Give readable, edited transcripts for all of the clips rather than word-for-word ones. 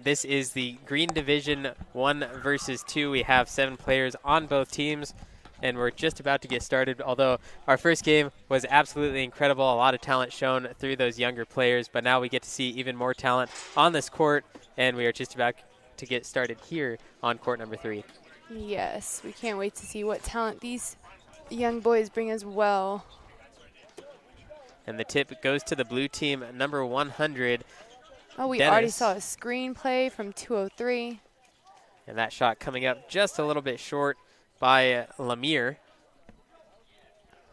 this is the Green Division 1 versus 2. We have 7 players on both teams, and we're just about to get started. Although our first game was absolutely incredible, a lot of talent shown through those younger players, but now we get to see even more talent on this court, and we are just about to get started here on court number 3. Yes, we can't wait to see what talent these young boys bring as well. And the tip goes to the blue team, number 100. Oh, we Dennis. already saw a screen play from 203. And that shot coming up just a little bit short by Lemire.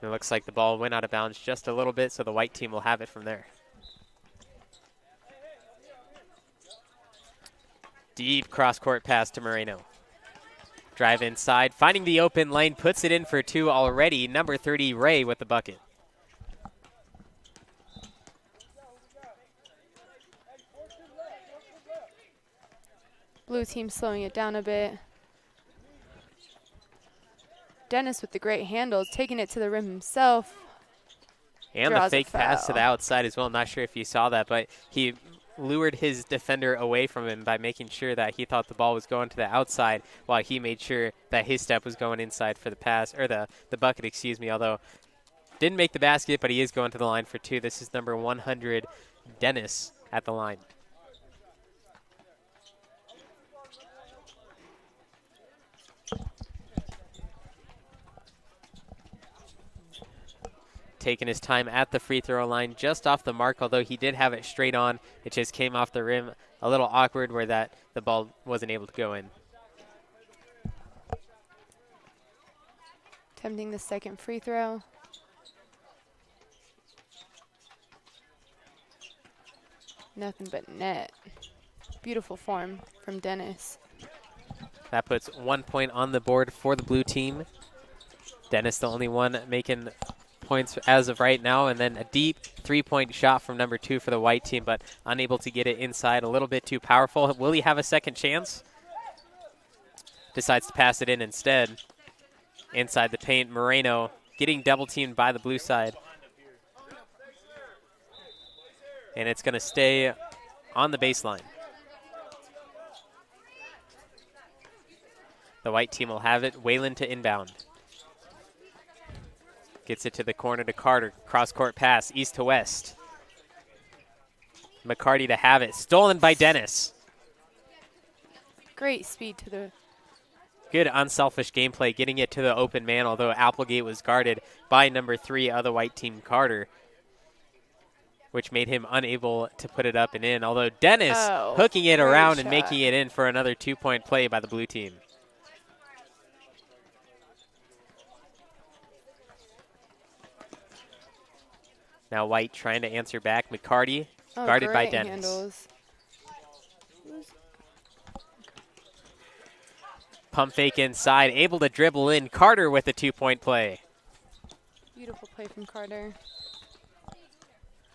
It looks like the ball went out of bounds just a little bit, so the white team will have it from there. Deep cross-court pass to Moreno. Drive inside, finding the open lane, puts it in for 2 already. Number 30, Ray, with the bucket. Blue team slowing it down a bit. Dennis with the great handles, taking it to the rim himself. And the fake pass to the outside as well. Not sure if you saw that, but he lured his defender away from him by making sure that he thought the ball was going to the outside while he made sure that his step was going inside for the pass, or the bucket, excuse me, although didn't make the basket, but he is going to the line for 2. This is number 100, Dennis, at the line. Taking his time at the free throw line, just off the mark, although he did have it straight on. It just came off the rim a little awkward where the ball wasn't able to go in. Attempting the second free throw. Nothing but net. Beautiful form from Dennis. That puts 1 point on the board for the blue team. Dennis the only one making points as of right now, and then a deep 3-point shot from number 2 for the white team, but unable to get it inside. A little bit too powerful. Will he have a second chance? Decides to pass it in instead. Inside the paint, Moreno getting double teamed by the blue side. And it's going to stay on the baseline. The white team will have it. Whalen to inbound. Gets it to the corner to Carter. Cross-court pass, east to west. McCarty to have it. Stolen by Dennis. Great speed to the... Good unselfish gameplay, getting it to the open man, although Applegate was guarded by number 3 of the white team, Carter, which made him unable to put it up and in, although Dennis hooking it around and making it in for another 2-point play by the blue team. Now White trying to answer back. McCarty guarded by Dennis. Handles. Pump fake inside, able to dribble in. Carter with a 2-point play. Beautiful play from Carter.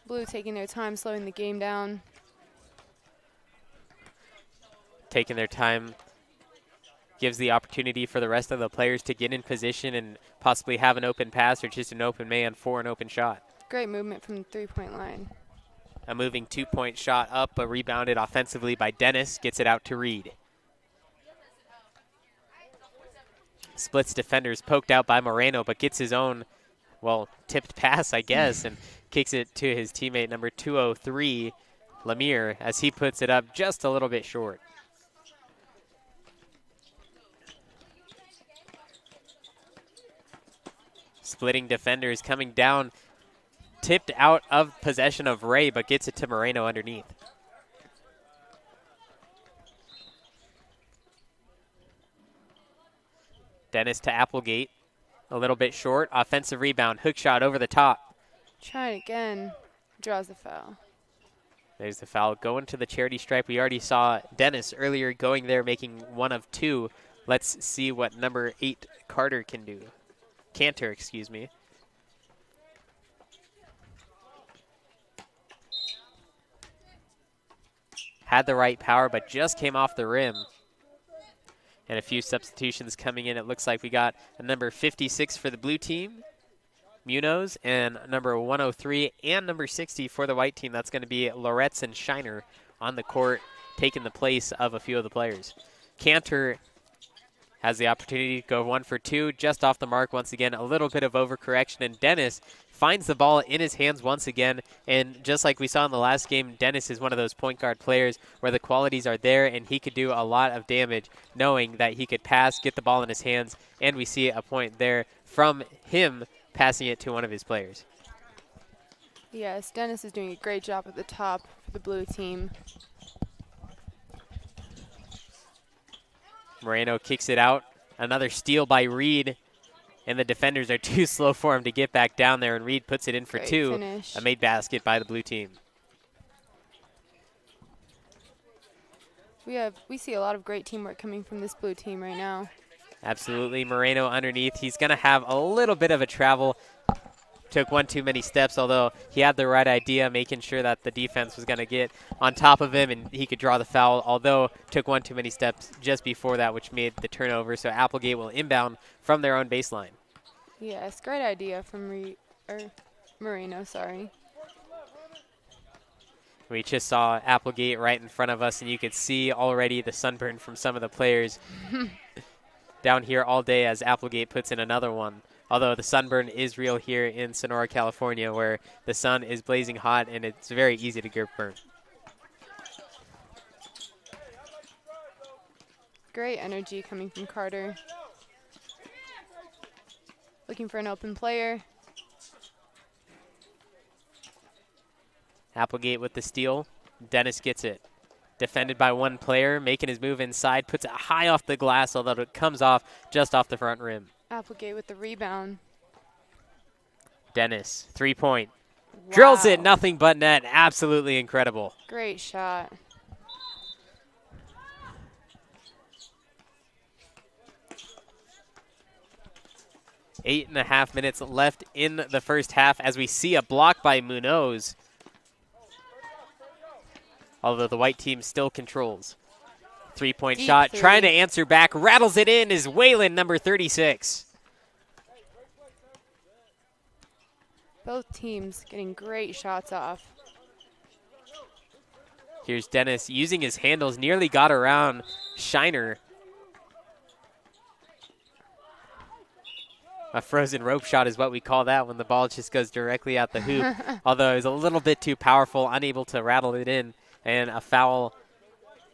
Blue taking their time, slowing the game down. Taking their time gives the opportunity for the rest of the players to get in position and possibly have an open pass or just an open man for an open shot. Great movement from the 3-point line. A moving 2-point shot up, but rebounded offensively by Dennis. Gets it out to Reed. Splits defenders, poked out by Moreno, but gets his own, well, tipped pass, I guess, and kicks it to his teammate, number 203, Lemire, as he puts it up just a little bit short. Splitting defenders coming down. Tipped out of possession of Ray, but gets it to Moreno underneath. Dennis to Applegate. A little bit short. Offensive rebound. Hook shot over the top. Try it again. Draws the foul. There's the foul. Going to the charity stripe. We already saw Dennis earlier going there, making 1 of 2. Let's see what number 8 Carter can do. Cantor, excuse me. Had the right power, but just came off the rim. And a few substitutions coming in. It looks like we got a number 56 for the blue team, Munoz, and number 103 and number 60 for the white team. That's going to be Loretz and Shiner on the court. taken the place of a few of the players. Cantor has the opportunity to go 1 for 2, just off the mark once again. A little bit of overcorrection, and Dennis finds the ball in his hands once again. And just like we saw in the last game, Dennis is one of those point guard players where the qualities are there, and he could do a lot of damage knowing that he could pass, get the ball in his hands, and we see a point there from him passing it to one of his players. Yes, Dennis is doing a great job at the top for the blue team. Moreno kicks it out. Another steal by Reed. And the defenders are too slow for him to get back down there, and Reed puts it in for Great 2. finish. A made basket by the blue team. We see a lot of great teamwork coming from this blue team right now. Absolutely. Moreno underneath. He's going to have a little bit of a travel. Took one too many steps, although he had the right idea, making sure that the defense was going to get on top of him and he could draw the foul, although took one too many steps just before that, which made the turnover. So Applegate will inbound from their own baseline. Yes, great idea from Moreno, sorry. We just saw Applegate right in front of us, and you could see already the sunburn from some of the players down here all day as Applegate puts in another one. Although the sunburn is real here in Sonora, California, where the sun is blazing hot and it's very easy to get burned. Great energy coming from Carter. Looking for an open player. Applegate with the steal. Dennis gets it. Defended by one player, making his move inside, puts it high off the glass, although it comes off just off the front rim. Applegate with the rebound. Dennis, 3-point. Wow. Drills it, nothing but net. Absolutely incredible. Great shot. Eight and a half minutes left in the first half as we see a block by Munoz. Although the white team still controls. 3-point shot, trying to answer back, rattles it in is Whalen, number 36. Both teams getting great shots off. Here's Dennis using his handles, nearly got around Shiner. A frozen rope shot is what we call that when the ball just goes directly out the hoop. Although it was a little bit too powerful, unable to rattle it in, and a foul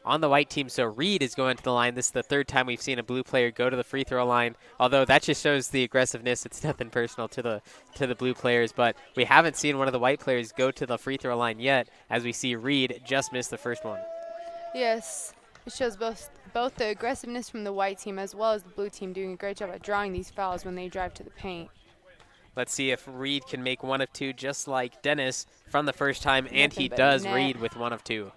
on the white team. So Reed is going to the line. This is the third time we've seen a blue player go to the free throw line. Although that just shows the aggressiveness. It's nothing personal to the blue players, but we haven't seen one of the white players go to the free throw line yet, as we see Reed just miss the first one. Yes, it shows both the aggressiveness from the white team as well as the blue team doing a great job at drawing these fouls when they drive to the paint. Let's see if Reed can make one of two, just like Dennis from the first time, and Nothing he but does. net. Reed with one of two.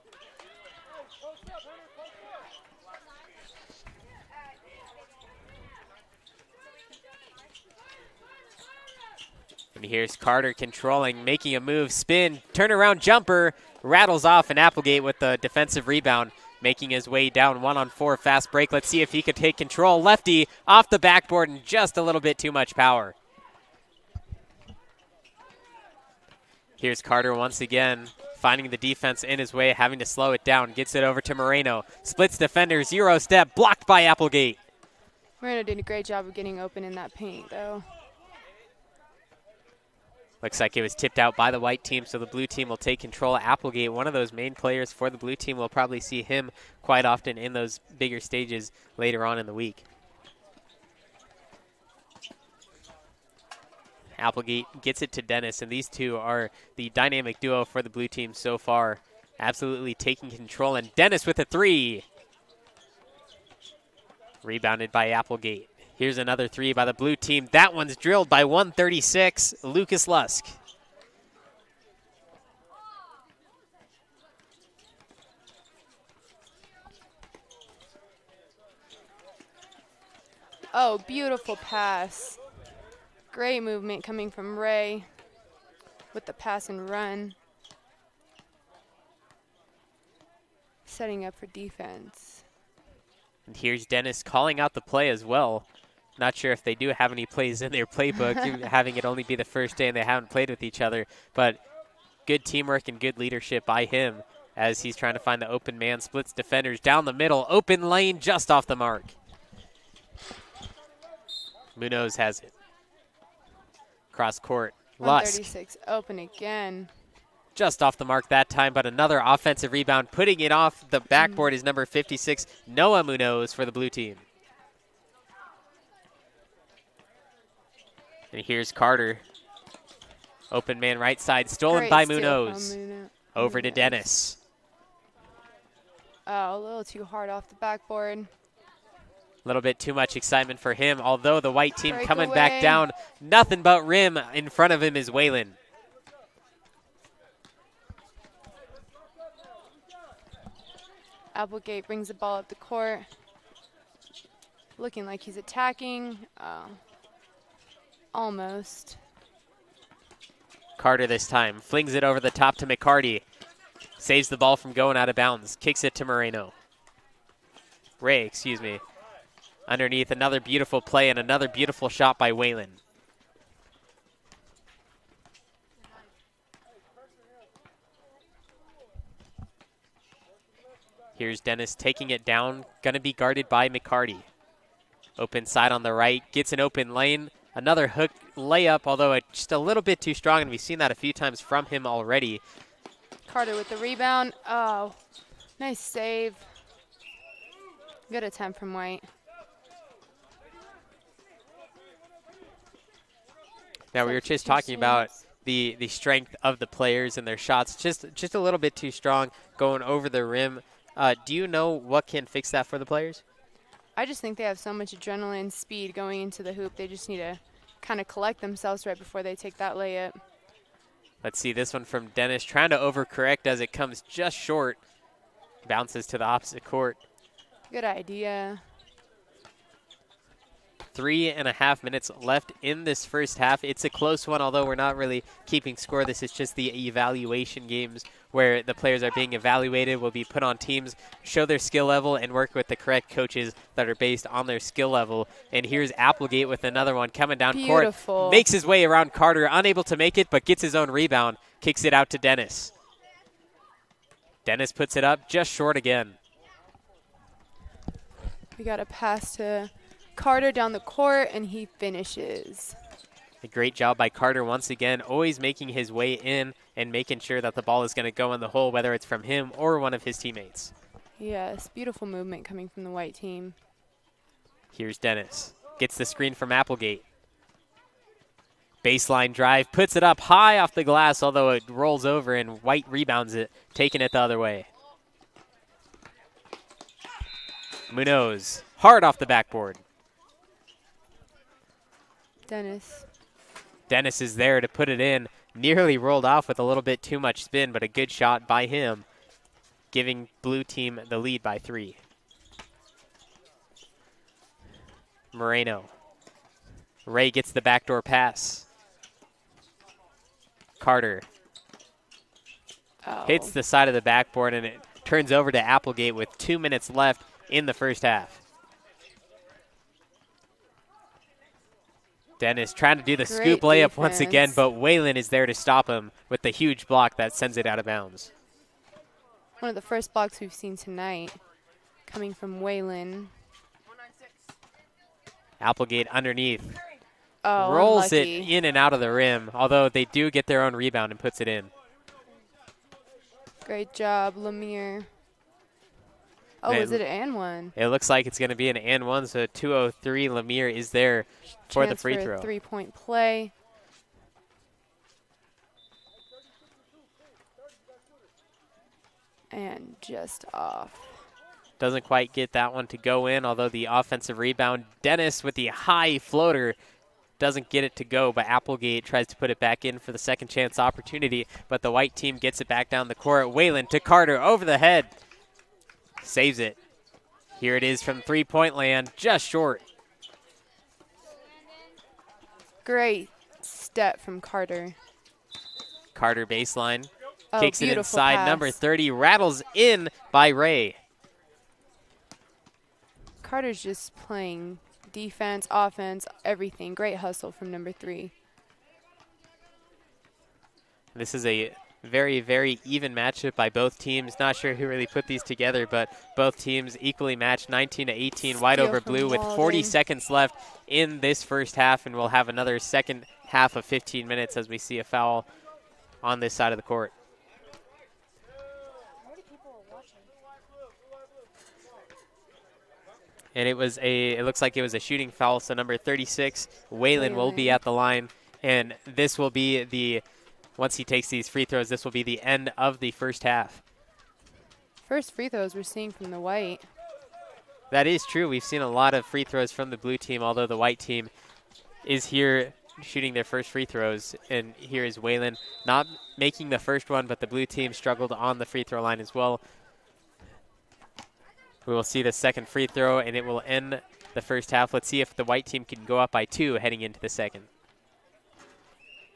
And here's Carter controlling, making a move, spin, turnaround jumper, rattles off, and Applegate with the defensive rebound, making his way down 1-on-4 fast break. Let's see if he could take control. Lefty off the backboard and just a little bit too much power. Here's Carter once again, finding the defense in his way, having to slow it down. Gets it over to Moreno. Splits defenders, Euro step, blocked by Applegate. Moreno did a great job of getting open in that paint, though. Looks like it was tipped out by the white team, so the blue team will take control. Applegate, one of those main players for the blue team. We'll probably see him quite often in those bigger stages later on in the week. Applegate gets it to Dennis, and these two are the dynamic duo for the blue team so far. Absolutely taking control, and Dennis with a three. Rebounded by Applegate. Here's another three by the blue team. That one's drilled by 136, Lucas Lusk. Oh, beautiful pass. Great movement coming from Ray with the pass and run. Setting up for defense. And here's Dennis calling out the play as well. Not sure if they do have any plays in their playbook, having it only be the first day and they haven't played with each other. But good teamwork and good leadership by him as he's trying to find the open man, splits defenders down the middle, open lane just off the mark. Munoz has it. Cross court, Lusk. 136, open again. Just off the mark that time, but another offensive rebound, putting it off the backboard is number 56, Noah Munoz for the blue team. And here's Carter. Open man right side, stolen Great by steal Munoz. from Over to Dennis. Oh, a little too hard off the backboard. A little bit too much excitement for him, although the white team Break coming away. back down. Nothing but rim. In front of him is Waylon. Applegate brings the ball up the court. Looking like he's attacking. Almost. Carter this time flings it over the top to McCarty. Saves the ball from going out of bounds. Kicks it to Moreno. Ray, excuse me. Underneath, another beautiful play and another beautiful shot by Waylon. Here's Dennis taking it down. Gonna be guarded by McCarty. Open side on the right. Gets an open lane. Another hook layup, although just a little bit too strong, and we've seen that a few times from him already. Carter with the rebound. Oh, nice save. Good attempt from White. Now, we were just talking about the strength of the players and their shots. Just a little bit too strong going over the rim. Do you know what can fix that for the players? I just think they have so much adrenaline and speed going into the hoop. They just need to kind of collect themselves right before they take that layup. Let's see this one from Dennis, trying to overcorrect as it comes just short. Bounces to the opposite court. Good idea. 3.5 minutes left in this first half. It's a close one, although we're not really keeping score. This is just the evaluation games where the players are being evaluated, will be put on teams, show their skill level, and work with the correct coaches that are based on their skill level. And here's Applegate with another one coming down court. Makes his way around Carter, unable to make it, but gets his own rebound. Kicks it out to Dennis. Dennis puts it up just short again. We got a pass to Carter down the court, and he finishes. A great job by Carter once again, always making his way in and making sure that the ball is going to go in the hole, whether it's from him or one of his teammates. Yes, beautiful movement coming from the white team. Here's Dennis. Gets the screen from Applegate. Baseline drive, puts it up high off the glass, although it rolls over and White rebounds it, taking it the other way. Munoz, hard off the backboard. Dennis is there to put it in. Nearly rolled off with a little bit too much spin, but a good shot by him, giving blue team the lead by 3. Moreno. Ray gets the backdoor pass. Carter hits the side of the backboard, and it turns over to Applegate with 2 minutes left in the first half. Dennis trying to do the scoop layup once again, but Waylon is there to stop him with the huge block that sends it out of bounds. One of the first blocks we've seen tonight coming from Waylon. Applegate underneath. Rolls it in and out of the rim, although they do get their own rebound and puts it in. Great job, Lemire. Oh, is it an and one? It looks like it's going to be an and one, so 2:03. Lemire is there for the free throw. 3-point play. And just off. Doesn't quite get that one to go in, although the offensive rebound. Dennis with the high floater doesn't get it to go, but Applegate tries to put it back in for the second chance opportunity, but the white team gets it back down the court. Waylon to Carter over the head. Saves it. Here it is from three-point land, just short. Great step from Carter. Carter baseline. Kicks it inside. Pass. Number 30 rattles in by Ray. Carter's just playing defense, offense, everything. Great hustle from number 3. This is a very, very even matchup by both teams. Not sure who really put these together, but both teams equally matched, 19-18, white over blue with 40 seconds left in this first half, and we'll have another second half of 15 minutes as we see a foul on this side of the court. And it looks like it was a shooting foul, so number 36, Waylon, will be at the line, and this will be once he takes these free throws, this will be the end of the first half. First free throws we're seeing from the white. That is true. We've seen a lot of free throws from the blue team, although the white team is here shooting their first free throws. And here is Waylon not making the first one, but the blue team struggled on the free throw line as well. We will see the second free throw, and it will end the first half. Let's see if the white team can go up by 2 heading into the second.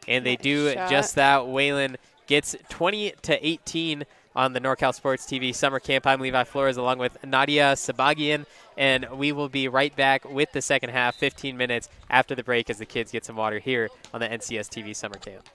And they do just that. Waylon gets 20-18 on the NorCal Sports TV Summer Camp. I'm Levi Flores along with Nadia Sabagian, and we will be right back with the second half, 15 minutes after the break as the kids get some water here on the NCS TV Summer Camp.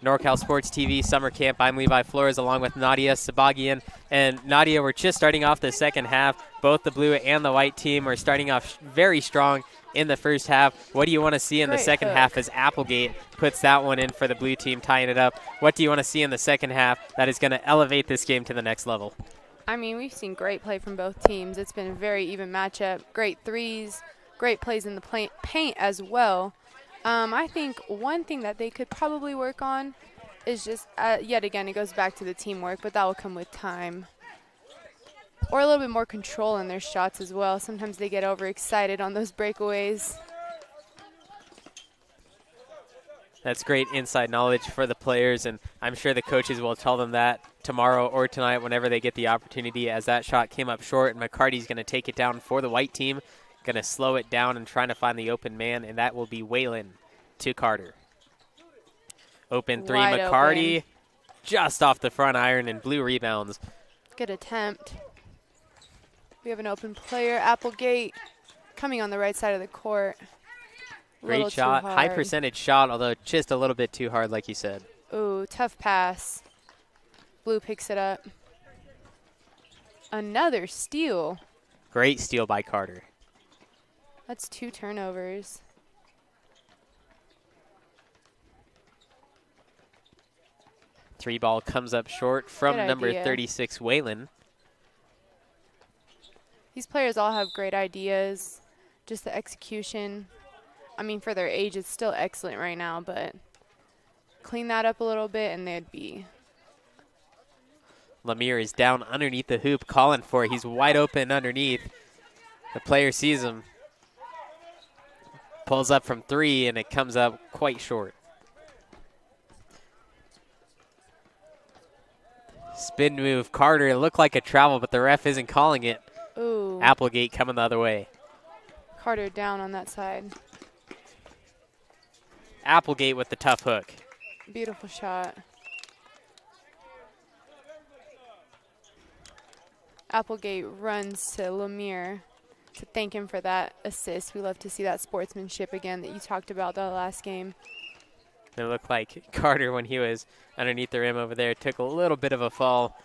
NorCal Sports TV Summer Camp. I'm Levi Flores along with Nadia Sabagian. And Nadia, we're just starting off the second half. Both the blue and the white team are starting off very strong in the first half. What do you want to see in the second half as Applegate puts that one in for the blue team, tying it up? What do you want to see in the second half that is going to elevate this game to the next level? I mean, we've seen great play from both teams. It's been a very even matchup. Great threes, great plays in the paint as well. I think one thing that they could probably work on is just, yet again, it goes back to the teamwork, but that will come with time. Or a little bit more control in their shots as well. Sometimes they get overexcited on those breakaways. That's great inside knowledge for the players, and I'm sure the coaches will tell them that tomorrow or tonight whenever they get the opportunity, as that shot came up short, and McCarty's going to take it down for the white team. Going to slow it down and trying to find the open man, and that will be Waylon to Carter. Open three, Wide McCarty open. Just off the front iron, and blue rebounds. Good attempt. We have an open player, Applegate, coming on the right side of the court. Great shot, high percentage shot, although just a little bit too hard, like you said. Ooh, tough pass. Blue picks it up. Another steal. Great steal by Carter. That's 2 turnovers. Three ball comes up short from Good number idea. 36, Whalen. These players all have great ideas. Just the execution. I mean, for their age, it's still excellent right now, but clean that up a little bit and they'd be. Lemire is down underneath the hoop, calling for it. He's wide open underneath. The player sees him. Pulls up from three, and it comes up quite short. Spin move. Carter, it looked like a travel, but the ref isn't calling it. Ooh. Applegate coming the other way. Carter down on that side. Applegate with the tough hook. Beautiful shot. Applegate runs to Lemire to thank him for that assist. We love to see that sportsmanship again that you talked about the last game. It looked like Carter, when he was underneath the rim over there, took a little bit of a fall.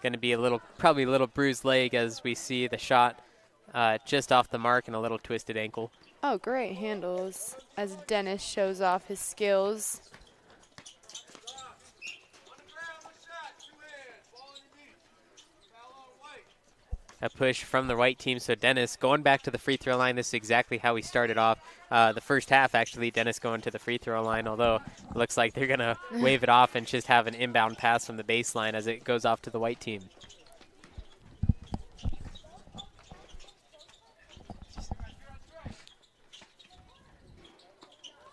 Going to be probably a little bruised leg as we see the shot just off the mark and a little twisted ankle. Oh, great handles as Dennis shows off his skills. A push from the white team. So Dennis going back to the free throw line. This is exactly how we started off the first half, actually. Dennis going to the free throw line, although it looks like they're going to wave it off and just have an inbound pass from the baseline as it goes off to the white team.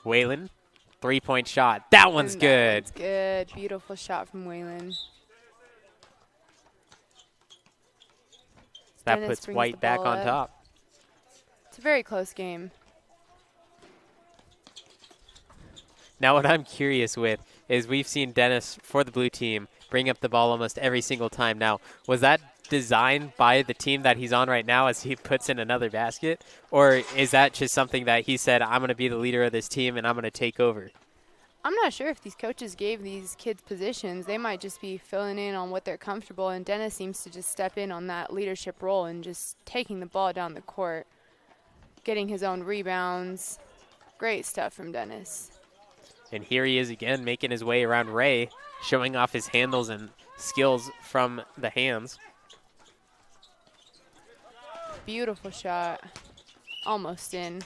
Whalen, three-point shot. That one's good. That one's good. Beautiful shot from Whalen. That Dennis puts brings White the back ball on up. top. It's a very close game. Now what I'm curious with is we've seen Dennis, for the blue team, bring up the ball almost every single time. Now, was that designed by the team that he's on right now as he puts in another basket? Or is that just something that he said, I'm going to be the leader of this team and I'm going to take over? I'm not sure if these coaches gave these kids positions. They might just be filling in on what they're comfortable, and Dennis seems to just step in on that leadership role and just taking the ball down the court, getting his own rebounds. Great stuff from Dennis. And here he is again, making his way around Ray, showing off his handles and skills from the hands. Beautiful shot. Almost in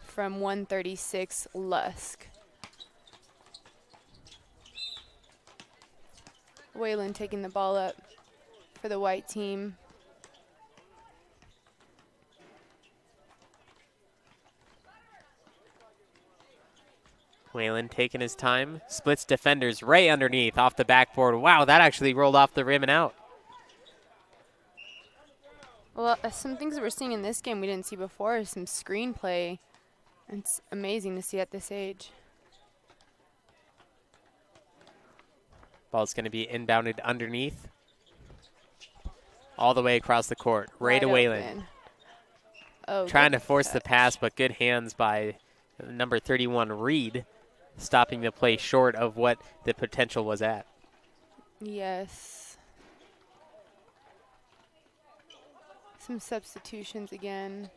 from 136, Lusk. Whalen taking the ball up for the white team. Whalen taking his time, splits defenders. Ray underneath, off the backboard. Wow, that actually rolled off the rim and out. Well, some things that we're seeing in this game we didn't see before is some screenplay. It's amazing to see at this age. Ball's going to be inbounded underneath. All the way across the court. Ray to Whalen. Oh, trying to force the pass, but good hands by number 31, Reed, stopping the play short of what the potential was at. Yes. Some substitutions again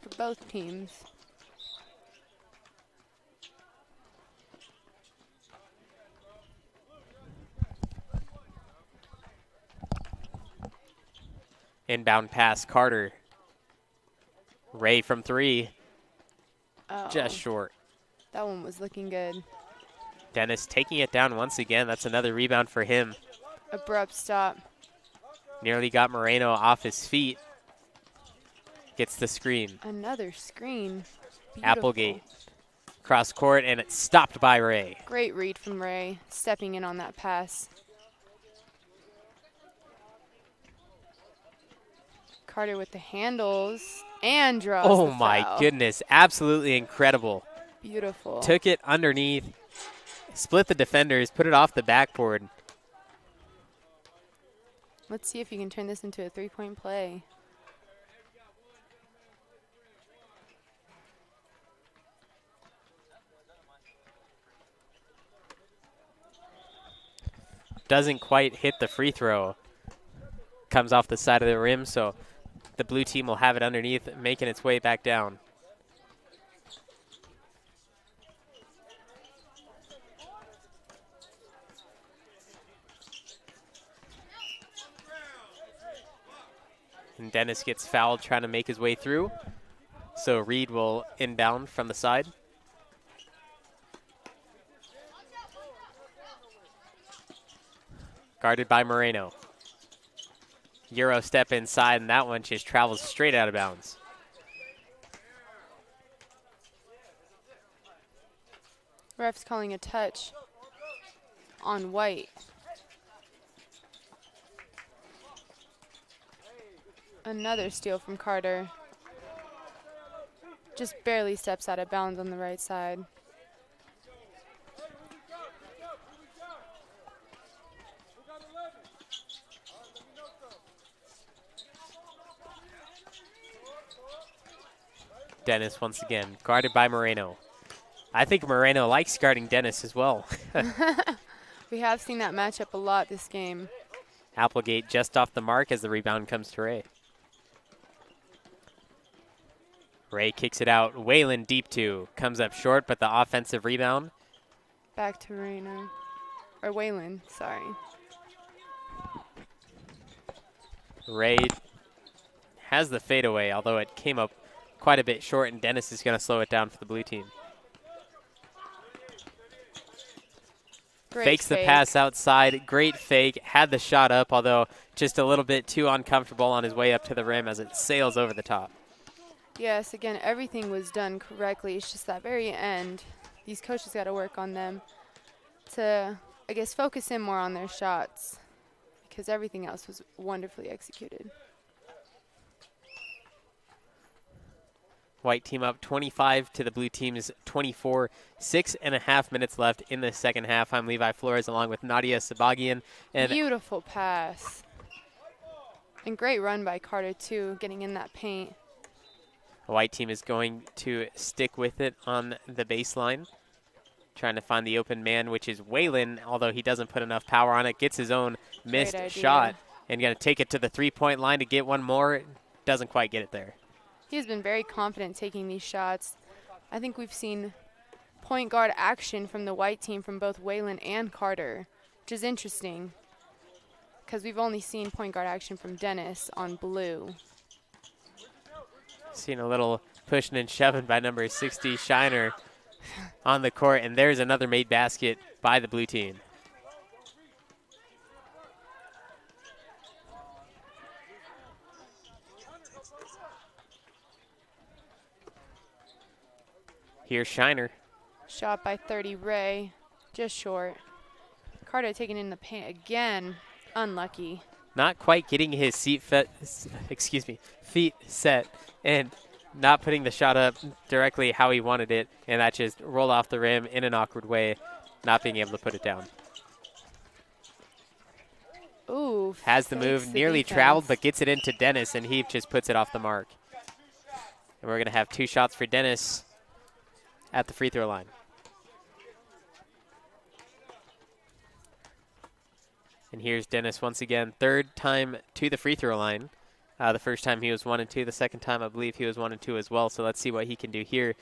for both teams. Inbound pass, Carter. Ray from three. Oh, just short. That one was looking good. Dennis taking it down once again. That's another rebound for him. Abrupt stop. Nearly got Moreno off his feet. Gets the screen. Another screen. Beautiful. Applegate. Cross court, and it's stopped by Ray. Great read from Ray, stepping in on that pass. Carter with the handles and draws Oh the my foul. goodness, absolutely incredible. Beautiful. Took it underneath, split the defenders, put it off the backboard. Let's see if you can turn this into a three-point play. Doesn't quite hit the free throw. Comes off the side of the rim, so the blue team will have it underneath, making its way back down. And Dennis gets fouled trying to make his way through. So Reed will inbound from the side. Guarded by Moreno. Euro step inside, and that one just travels straight out of bounds. Ref's calling a touch on White. Another steal from Carter. Just barely steps out of bounds on the right side. Dennis once again, guarded by Moreno. I think Moreno likes guarding Dennis as well. We have seen that matchup a lot this game. Applegate just off the mark as the rebound comes to Ray. Ray kicks it out. Whalen deep two. Comes up short, but the offensive rebound. Back to Moreno. Or Whalen, sorry. Ray has the fadeaway, although it came up quite a bit short, and Dennis is going to slow it down for the blue team. Fakes the pass outside. Great fake. Had the shot up, although just a little bit too uncomfortable on his way up to the rim as it sails over the top. Yes, again, everything was done correctly. It's just that very end. These coaches got to work on them to, I guess, focus in more on their shots because everything else was wonderfully executed. White team up 25 to the blue team's 24. 6.5 minutes left in the second half. I'm Levi Flores along with Nadia Sabagian. And beautiful pass. And great run by Carter, too, getting in that paint. The white team is going to stick with it on the baseline, trying to find the open man, which is Whalen, although he doesn't put enough power on it. Gets his own missed shot and going to take it to the three-point line to get one more. Doesn't quite get it there. He has been very confident taking these shots. I think we've seen point guard action from the white team from both Whalen and Carter, which is interesting because we've only seen point guard action from Dennis on blue. Seen a little pushing and shoving by number 60, Shiner, on the court, and there's another made basket by the blue team. Here's Shiner. Shot by 30, Ray, just short. Carter taking in the paint again, unlucky. Not quite getting his feet set and not putting the shot up directly how he wanted it, and that just rolled off the rim in an awkward way, not being able to put it down. Ooh, has the move, nearly traveled, but gets it into Dennis, and he just puts it off the mark. And we're going to have 2 shots for Dennis at the free throw line. And here's Dennis once again, 3rd time to the free throw line. The first time he was 1 and 2. The second time I believe he was 1 and 2 as well. So let's see what he can do here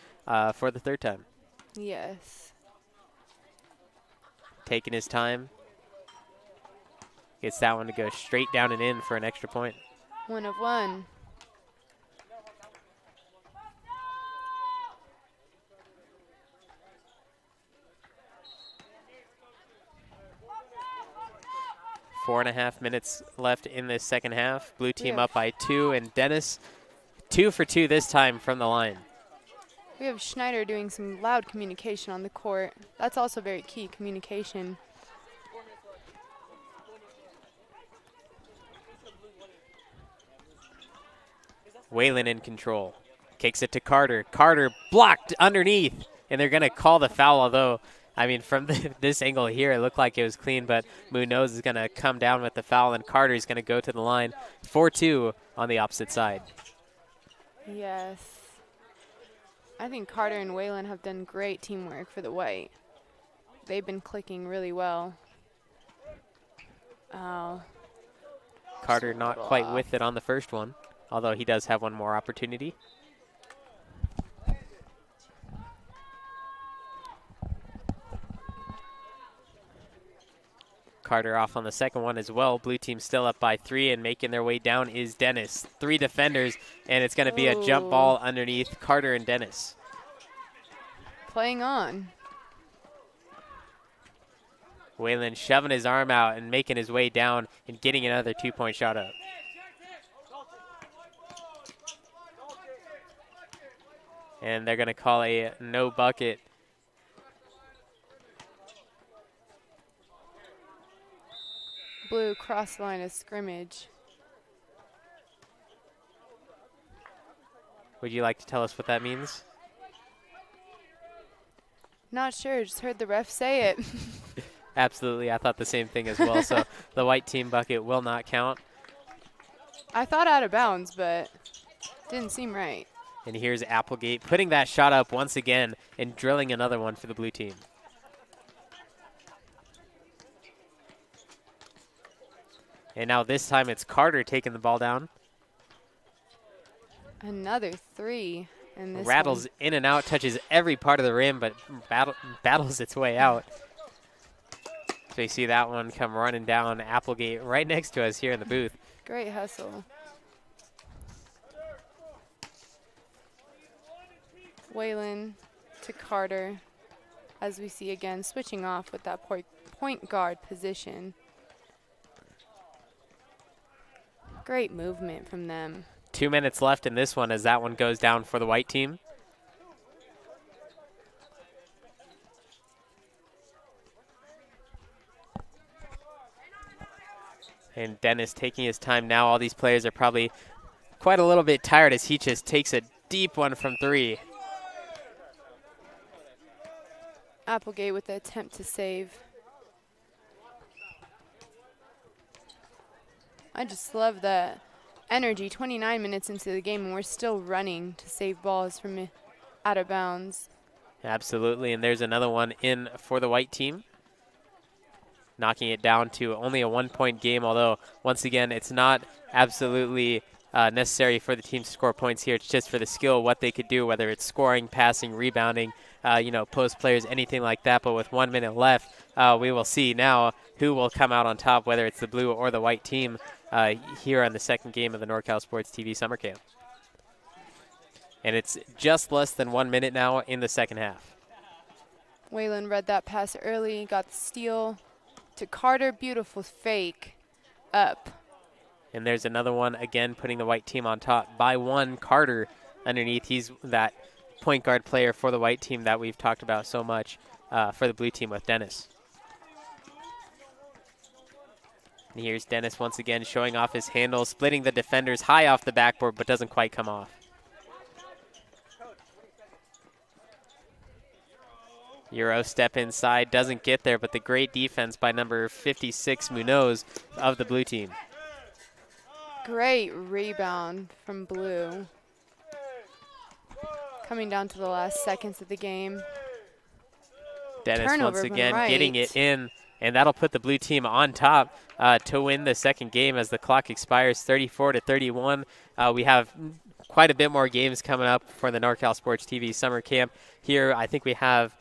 for the 3rd time. Yes. Taking his time. Gets that one to go straight down and in for an extra point. 1 of 1. Four and a half minutes left in this second half. Blue team up by 2, and Dennis 2 for 2 this time from the line. We have Schneider doing some loud communication on the court. That's also very key, communication. Whalen in control. Kicks it to Carter. Carter blocked underneath, and they're going to call the foul, although I mean, from this angle here, it looked like it was clean, but Munoz is going to come down with the foul, and Carter is going to go to the line. 4-2 on the opposite side. Yes. I think Carter and Whalen have done great teamwork for the white. They've been clicking really well. Oh. Carter not quite with it on the first one, although he does have one more opportunity. Carter off on the second one as well. Blue team still up by 3, and making their way down is Dennis. 3 defenders, and it's going to be a jump ball underneath Carter and Dennis. Playing on. Waylon shoving his arm out and making his way down and getting another 2-point shot up. And they're going to call a no bucket. Blue cross line of scrimmage. Would you like to tell us what that means? Not sure, just heard the ref say it. Absolutely, I thought the same thing as well. So the white team bucket will not count. I thought out of bounds, but didn't seem right. And here's Applegate putting that shot up once again and drilling another one for the blue team. And now this time it's Carter taking the ball down. Another 3. And this rattles one in and out, touches every part of the rim, but battles its way out. So you see that one come running down. Applegate right next to us here in the booth. Great hustle. Waylon to Carter, as we see again, switching off with that point guard position. Great movement from them. 2 minutes left in this one as that one goes down for the white team. And Dennis taking his time now. All these players are probably quite a little bit tired as he just takes a deep one from 3. Applegate with the attempt to save. I just love the energy. 29 minutes into the game and we're still running to save balls from out of bounds. Absolutely, and there's another one in for the white team. Knocking it down to only a 1-point game, although once again it's not absolutely necessary for the team to score points here. It's just for the skill, what they could do, whether it's scoring, passing, rebounding, post players, anything like that. But with 1 minute left, we will see now who will come out on top, whether it's the blue or the white team here on the second game of the NorCal Sports TV Summer Camp. And it's just less than 1 minute now in the second half. Waylon read that pass early, got the steal to Carter. Beautiful fake up. And there's another one, again, putting the white team on top by 1. Carter underneath. He's that point guard player for the white team that we've talked about so much for the blue team with Dennis. And here's Dennis once again showing off his handle, splitting the defenders high off the backboard, but doesn't quite come off. Euro step inside, doesn't get there, but the great defense by number 56, Munoz, of the blue team. Great rebound from blue. Coming down to the last seconds of the game. Dennis Turnover once again right. getting it in, and that'll put the blue team on top to win the second game as the clock expires 34-31. We have quite a bit more games coming up for the NorCal Sports TV Summer Camp. Here, I think we have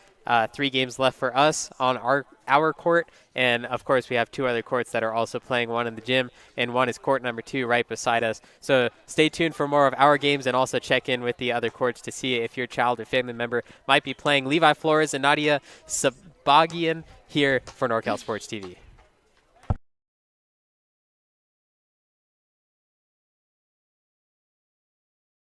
3 games left for us on our court, and of course we have 2 other courts that are also playing, one in the gym and one is court number 2 right beside us. So stay tuned for more of our games and also check in with the other courts to see if your child or family member might be playing. Levi Flores and Nadia Sabagian here for NorCal Sports TV.